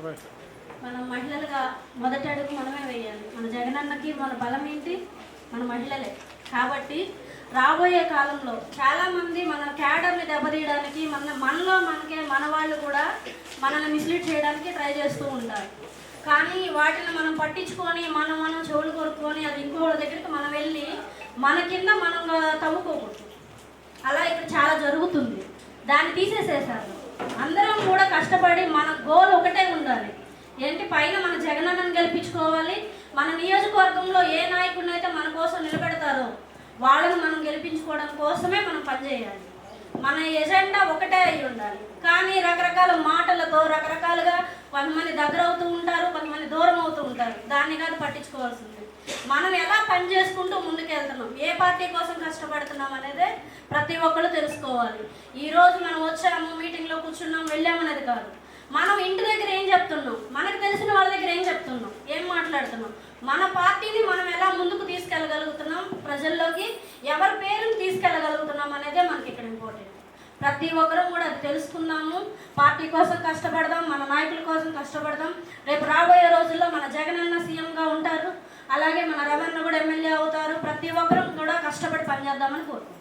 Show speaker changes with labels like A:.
A: మనం మహిళలుగా మొదటి అడుగు మనమే వేయాలి. మన జగనన్నకి మన బలం ఏంటి? మన మహిళలే. కాబట్టి రాబోయే కాలంలో చాలామంది మన క్యాడర్ని దెబ్బతీయడానికి మన వాళ్ళు కూడా మనల్ని మిస్లీడ్ చేయడానికి ట్రై చేస్తూ ఉంటారు. కానీ వాటిని మనం పట్టించుకొని మనం చెవులు కొరుక్కొని అది ఇంకోళ్ళ దగ్గరికి మనం వెళ్ళి మన కింద మనం తవ్వుకోకూడదు. అలా ఇక్కడ చాలా జరుగుతుంది. దాన్ని తీసేసేసారు. అందరం కూడా కష్టపడి మన గోల్ ఒకటే ఉండాలి. ఏంటి? పైన మన జగనన్నను గెలిపించుకోవాలి. మన నియోజకవర్గంలో ఏ నాయకుడిని అయితే మన కోసం నిలబెడతారో వాళ్ళని మనం గెలిపించుకోవడం కోసమే మనం పనిచేయాలి. మన ఎజెండా ఒకటే అయి ఉండాలి. కానీ రకరకాల మాటలతో రకరకాలుగా కొంతమంది దగ్గర అవుతూ ఉంటారు, కొంతమంది దూరం అవుతూ ఉంటారు. దాన్ని కాదు పట్టించుకోవాల్సింది. మనం ఎలా పని చేసుకుంటూ ముందుకు వెళ్తున్నాం, ఏ పార్టీ కోసం కష్టపడుతున్నాం అనేదే ప్రతి ఒక్కరు తెలుసుకోవాలి. ఈరోజు మనం వచ్చాము, మీటింగ్లో కూర్చున్నాం, వెళ్ళామనేది కాదు. మనం ఇంటి దగ్గర ఏం చెప్తున్నాం, మనకు తెలిసిన వాళ్ళ దగ్గర ఏం చెప్తున్నాం, ఏం మాట్లాడుతున్నాం, మన పార్టీని మనం ఎలా ముందుకు తీసుకెళ్ళగలుగుతున్నాం, ప్రజల్లోకి ఎవరి పేరుని తీసుకెళ్ళగలుగుతున్నాం అనేదే మనకి ఇక్కడ ఇంపార్టెంట్. ప్రతి ఒక్కరూ కూడా అది తెలుసుకుందాము. పార్టీ కోసం కష్టపడదాం, మన నాయకుల కోసం కష్టపడదాం. రేపు రాబోయే రోజుల్లో మన జగనన్న సీఎంగా ఉంటారు, అలాగే మన రమణ కూడా ఎమ్మెల్యే అవుతారు. ప్రతి ఒక్కరూ కూడా కష్టపడి పనిచేద్దామని కోరుకుంటున్నాం.